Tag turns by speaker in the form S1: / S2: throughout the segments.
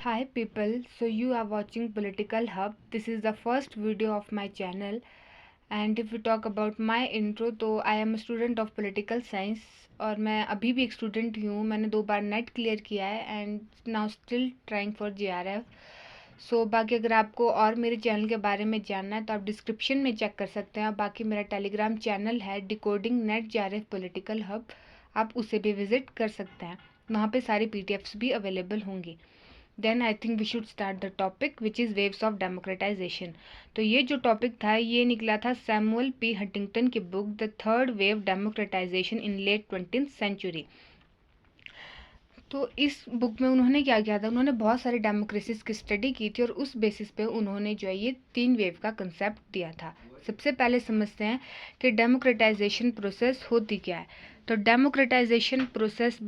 S1: Hi people, so you are watching Political Hub. This is the first video of my channel, and if we talk about my intro, तो I am a student of political science और मैं अभी भी एक student ही हूँ. मैंने 2 बार net clear किया है and now still trying for JRF. सो बाकी अगर आपको और मेरे चैनल के बारे में जानना है तो आप डिस्क्रिप्शन में चेक कर सकते हैं. बाकी मेरा टेलीग्राम चैनल है decoding net JRF political hub, आप उसे भी विजिट कर सकते हैं. वहाँ पे सारी PDFs भी अवेलेबल होंगी. Then I think we should start the topic which is waves of democratization. तो ये जो टॉपिक था ये निकला था सैमुअल P. हंटिंगटन की book the third wave democratization in late 20th century. तो इस बुक में उन्होंने क्या किया था, उन्होंने बहुत सारे डेमोक्रेसीज की स्टडी की थी और उस बेसिस पे उन्होंने जो है ये 3 वेव का कंसेप्ट दिया था. सबसे पहले समझते हैं कि डेमोक्रेटाइजेशन प्रोसेस होती क्या है. तो डेमोक्रेटाइजेशन प्रोसेस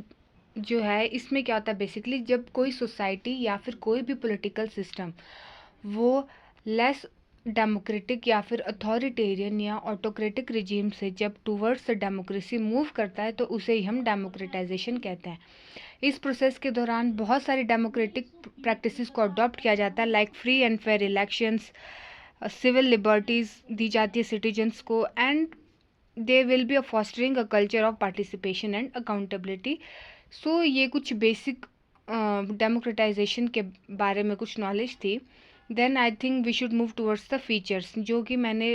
S1: जो है इसमें क्या होता है, बेसिकली जब कोई सोसाइटी या फिर कोई भी पॉलिटिकल सिस्टम वो लेस डेमोक्रेटिक या फिर अथॉरिटेरियन या ऑटोक्रेटिक रिजीम से जब टूवर्ड्स डेमोक्रेसी मूव करता है तो उसे ही हम डेमोक्रेटाइजेशन कहते हैं. इस प्रोसेस के दौरान बहुत सारी डेमोक्रेटिक प्रैक्टिसेस को अडॉप्ट किया जाता है, like free and fair elections, civil liberties दी जाती है सिटीजन्स को, and they will be fostering a culture of participation and accountability. So ये कुछ बेसिक डेमोक्रेटाइजेशन के बारे में कुछ नॉलेज थी. Then I think we should move towards the features, जो कि मैंने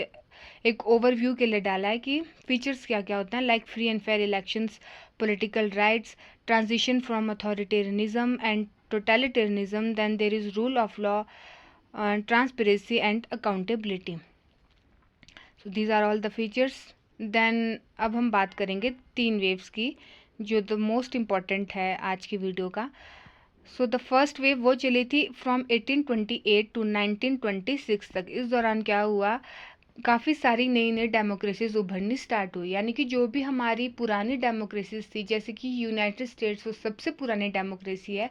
S1: एक ओवरव्यू के लिए डाला है कि फीचर्स क्या क्या होते हैं, like free and fair elections, political rights, transition from authoritarianism and totalitarianism, then there is rule of law, transparency and accountability. So these are all the features. Then अब हम बात करेंगे 3 वेव्स की, जो द मोस्ट इम्पॉर्टेंट है आज की video का. सो द फर्स्ट वेव वो चली थी फ्रॉम 1828 टू 1926 तक. इस दौरान क्या हुआ, काफ़ी सारी नई नई डेमोक्रेसीज उभरनी स्टार्ट हुई. यानी कि जो भी हमारी पुरानी डेमोक्रेसीज थी, जैसे कि यूनाइटेड स्टेट्स वो सबसे पुरानी डेमोक्रेसी है,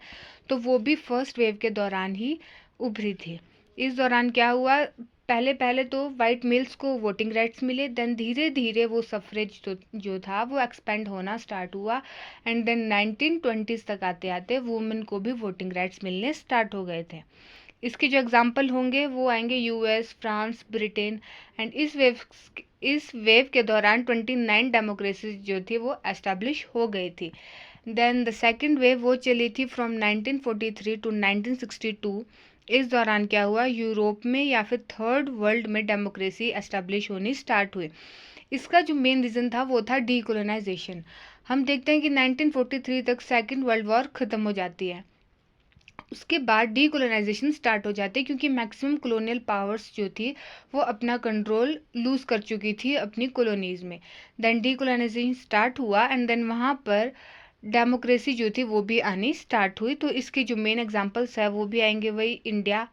S1: तो वो भी फर्स्ट वेव के दौरान ही उभरी थी. इस दौरान क्या हुआ, पहले पहले तो वाइट मेल्स को वोटिंग राइट्स मिले, देन धीरे धीरे वो सफरेज जो था वो एक्सपेंड होना स्टार्ट हुआ, एंड देन 1920s तक आते आते वुमेन को भी वोटिंग राइट्स मिलने स्टार्ट हो गए थे. इसके जो एग्जाम्पल होंगे वो आएंगे US, फ्रांस, ब्रिटेन. एंड इस वेव के दौरान 29 डेमोक्रेसीज जो थी वो एस्टेब्लिश हो गई थी. देन द सेकेंड वेव वो चली थी फ्रॉम 1943 टू 1962. इस दौरान क्या हुआ, यूरोप में या फिर थर्ड वर्ल्ड में डेमोक्रेसी एस्टेब्लिश होनी स्टार्ट हुई. इसका जो मेन रीज़न था वो था डीकोलोनाइजेशन. हम देखते हैं कि 1943 तक सेकेंड वर्ल्ड वॉर ख़त्म हो जाती है. उसके बाद डीकोलोनाइजेशन स्टार्ट हो जाती है, क्योंकि मैक्सिमम कॉलोनियल पावर्स जो थी वो अपना कंट्रोल लूज कर चुकी थी अपनी कॉलोनीज में. देन डीकोलोनाइजेशन स्टार्ट हुआ एंड देन वहाँ पर डेमोक्रेसी जो थी वो भी आनी स्टार्ट हुई. तो इसके जो मेन एग्जांपल्स है वो भी आएंगे वही India,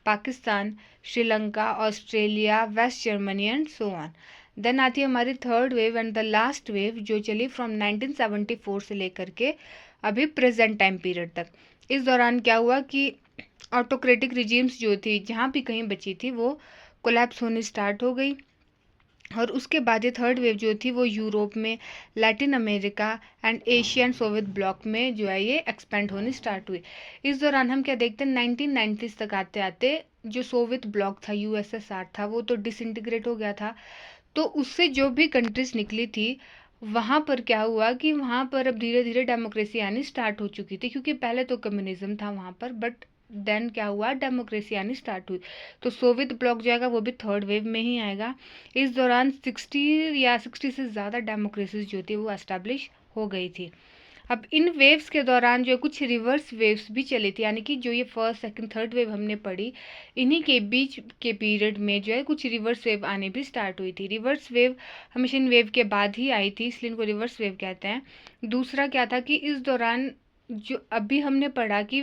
S1: Pakistan, Sri Lanka, Australia, West Germany and so on. Then आती है हमारी third wave and the last wave, जो चली फ्रॉम 1974 से लेकर के अभी प्रेजेंट टाइम पीरियड तक. इस दौरान क्या हुआ कि ऑटोक्रेटिक रिजीम्स जो थी जहाँ भी कहीं बची थी वो कोलैप्स होनी स्टार्ट हो गई. और उसके बाद ये थर्ड वेव जो थी वो यूरोप में, Latin America and Asian Soviet block में जो है ये एक्सपेंड होनी स्टार्ट हुई. इस दौरान हम क्या देखते हैं, 1990s तक आते आते जो सोवियत ब्लॉक था, USSR था, वो तो डिसइंटीग्रेट हो गया था. तो उससे जो भी कंट्रीज निकली थी वहाँ पर क्या हुआ कि वहाँ पर अब धीरे धीरे डेमोक्रेसी आनी स्टार्ट हो चुकी थी, क्योंकि पहले तो कम्युनिज्म था वहाँ पर, बट देन क्या हुआ, डेमोक्रेसी आनी स्टार्ट हुई. तो सोवियत ब्लॉक जो आएगा वो भी थर्ड वेव में ही आएगा. इस दौरान 60 से ज़्यादा डेमोक्रेसीज जो थी वो एस्टेब्लिश हो गई थी. अब इन वेव्स के दौरान जो कुछ रिवर्स वेव्स भी चली थी, यानी कि जो ये फर्स्ट सेकंड थर्ड वेव हमने पढ़ी, इन्हीं के बीच के पीरियड में जो है कुछ रिवर्स वेव आने भी स्टार्ट हुई थी. रिवर्स वेव हमेशा इन वेव के बाद ही आई थी, इसलिए इनको रिवर्स वेव कहते हैं. दूसरा क्या था कि इस दौरान जो अभी हमने पढ़ा कि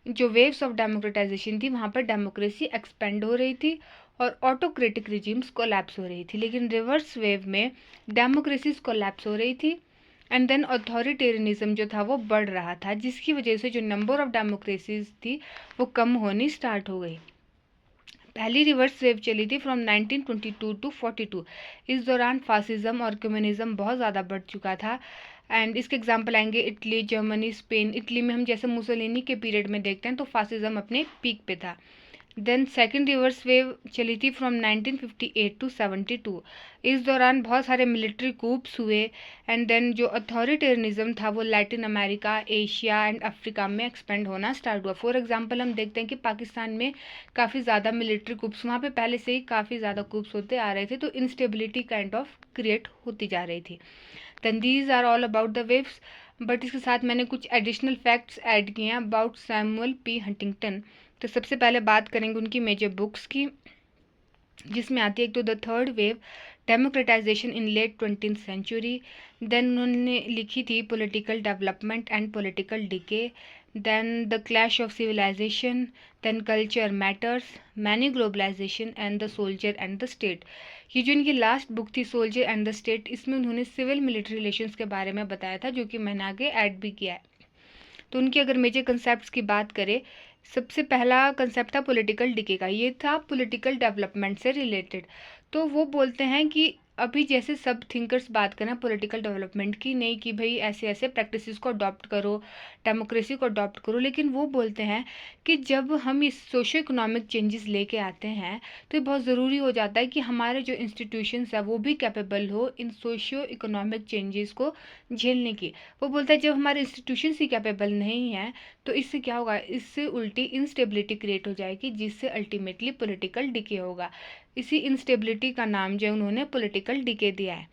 S1: जो वेव्स ऑफ डेमोक्रेटाइजेशन थी वहाँ पर डेमोक्रेसी एक्सपेंड हो रही थी और ऑटोक्रेटिक रिजीम्स कोलैप्स हो रही थी. लेकिन रिवर्स वेव में डेमोक्रेसीज कोलैप्स हो रही थी एंड देन अथॉरिटेरियनिज्म जो था वो बढ़ रहा था, जिसकी वजह से जो नंबर ऑफ डेमोक्रेसीज थी वो कम होनी स्टार्ट हो गई. पहली रिवर्स वेव चली थी फ्रॉम 1922 टू 42. इस दौरान फासिज्म और कम्युनिज्म बहुत ज़्यादा बढ़ चुका था. एंड इसके एग्जांपल आएंगे इटली, जर्मनी, स्पेन। इटली में हम जैसे मुसोलिनी के पीरियड में देखते हैं तो फासिज्म अपने पीक पे था। देन सेकेंड रिवर्स वेव चली थी फ्रॉम 1958 टू 72। इस दौरान बहुत सारे मिलिट्री कूप्स हुए एंड देन जो अथॉरिटेरियनिज्म था वो Latin America, Asia and Africa में एक्सपेंड होना स्टार्ट हुआ। फॉर एग्जांपल हम देखते हैं कि पाकिस्तान में काफ़ी ज़्यादा मिलिट्री कूप्स, वहाँ पे पहले से ही काफ़ी ज़्यादा कूप्स होते आ रहे थे, तो इंस्टेबिलिटी काइंड ऑफ क्रिएट होती जा रही थी। Then these are all about the waves, but इसके साथ मैंने कुछ एडिशनल फैक्ट्स ऐड किए हैं अबाउट सैमुअल पी हंटिंगटन। तो सबसे पहले बात करेंगे उनकी मेजर बुक्स की, जिसमें आती है एक तो the third wave, democratization in late 20th century. Then उन्होंने लिखी थी political development and political decay, then the clash of civilization, then culture matters, many globalization and the soldier and the state. ये जो इनकी लास्ट बुक थी soldier and the state, इसमें उन्होंने civil military relations के बारे में बताया था, जो कि मैंने आगे ऐड भी किया है। तो उनकी अगर मेजर कंसेप्ट की बात करें, सबसे पहला कंसेप्ट था पॉलिटिकल डिके का, ये था पॉलिटिकल डेवलपमेंट से रिलेटेड। तो वो बोलते हैं कि अभी जैसे सब थिंकर्स बात करें पॉलिटिकल डेवलपमेंट की, नहीं कि भाई ऐसे ऐसे प्रैक्टिसेस को अडॉप्ट करो, डेमोक्रेसी को अडॉप्ट करो, लेकिन वो बोलते हैं कि जब हम इस सोशो इकोनॉमिक चेंजेस लेके आते हैं तो ये बहुत ज़रूरी हो जाता है कि हमारे जो इंस्टीट्यूशंस है वो भी कैपेबल हो इन सोशियो इकोनॉमिक चेंजेस को झेलने की। वो बोलता है जब हमारे इंस्टीट्यूशंस ही कैपेबल नहीं हैं तो इससे क्या होगा, इससे उल्टी इंस्टेबिलिटी क्रिएट हो जाएगी, जिससे अल्टीमेटली पॉलिटिकल डिके होगा। इसी इंस्टेबिलिटी का नाम जो है उन्होंने पॉलिटिकल डिके दिया है।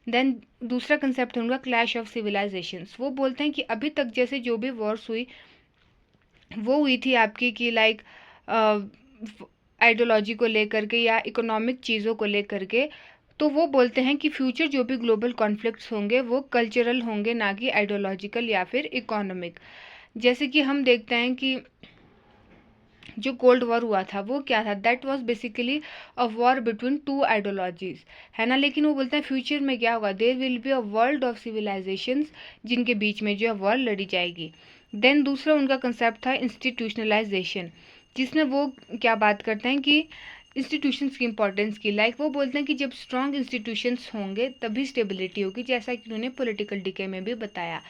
S1: देन दूसरा कंसेप्ट है उनका क्लैश ऑफ सिविलाइजेशंस। वो बोलते हैं कि अभी तक जैसे जो भी वॉर्स हुई वो हुई थी आपकी कि लाइक आइडियोलॉजी को लेकर के या इकोनॉमिक चीज़ों को लेकर के। तो वो बोलते हैं कि फ्यूचर जो भी ग्लोबल कॉन्फ्लिक्ट्स होंगे वो कल्चरल होंगे, ना कि आइडियोलॉजिकल या फिर इकोनॉमिक। जैसे कि हम देखते हैं कि जो कोल्ड वॉर हुआ था वो क्या था, that was basically a war between two ideologies, है ना। लेकिन वो बोलते हैं फ्यूचर में क्या होगा, there will be a world of civilizations, जिनके बीच में जो है वॉर लड़ी जाएगी। देन दूसरा उनका कंसेप्ट था इंस्टीट्यूशनलाइजेशन, जिसमें वो क्या बात करते हैं कि इंस्टीट्यूशंस की इंपॉर्टेंस की, लाइक वो बोलते हैं कि जब स्ट्रॉन्ग इंस्टीट्यूशंस होंगे तभी स्टेबिलिटी होगी, जैसा कि उन्होंने पॉलिटिकल डिके में भी बताया।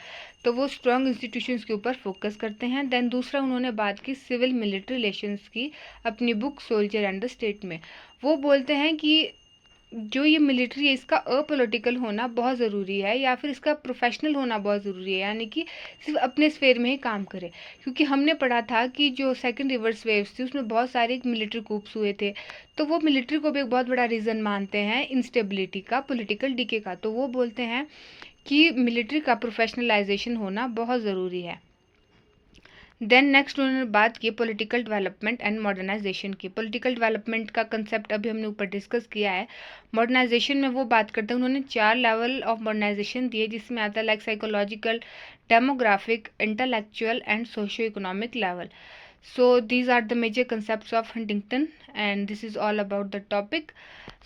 S1: तो वो स्ट्रॉन्ग इंस्टीट्यूशंस के ऊपर फोकस करते हैं। देन दूसरा उन्होंने बात की सिविल मिलिट्री रिलेशंस की अपनी book soldier and the state में। वो बोलते हैं कि जो ये मिलिट्री है इसका अपोलिटिकल होना बहुत ज़रूरी है, या फिर इसका प्रोफेशनल होना बहुत ज़रूरी है, यानी कि सिर्फ अपने स्फेयर में ही काम करे। क्योंकि हमने पढ़ा था कि जो सेकंड रिवर्स वेव्स थी उसमें बहुत सारे मिलिट्री कूप्स हुए थे, तो वो मिलिट्री को भी एक बहुत बड़ा रीज़न मानते हैं इंस्टेबिलिटी का, पॉलिटिकल डिके का। तो वो बोलते हैं कि मिलिट्री का प्रोफेशनलाइजेशन होना बहुत ज़रूरी है। देन नेक्स्ट उन्होंने बात की पॉलिटिकल डेवलपमेंट एंड मॉडर्नाइजेशन की। पॉलिटिकल डेवलपमेंट का कंसेप्ट अभी हमने ऊपर डिस्कस किया है। मॉडर्नाइजेशन में वो बात करते हैं, उन्होंने 4 लेवल ऑफ मॉडर्नाइजेशन दिए, जिसमें आता है like psychological, demographic, intellectual and socio economic level. So these are the major concepts of Huntington, and this is all about the topic.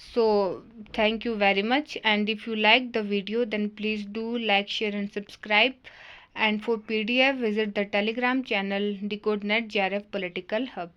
S1: So thank you very much, and if you like the video then please do like, share and subscribe. And for PDF visit the Telegram channel DecodeNet JRF Political Hub.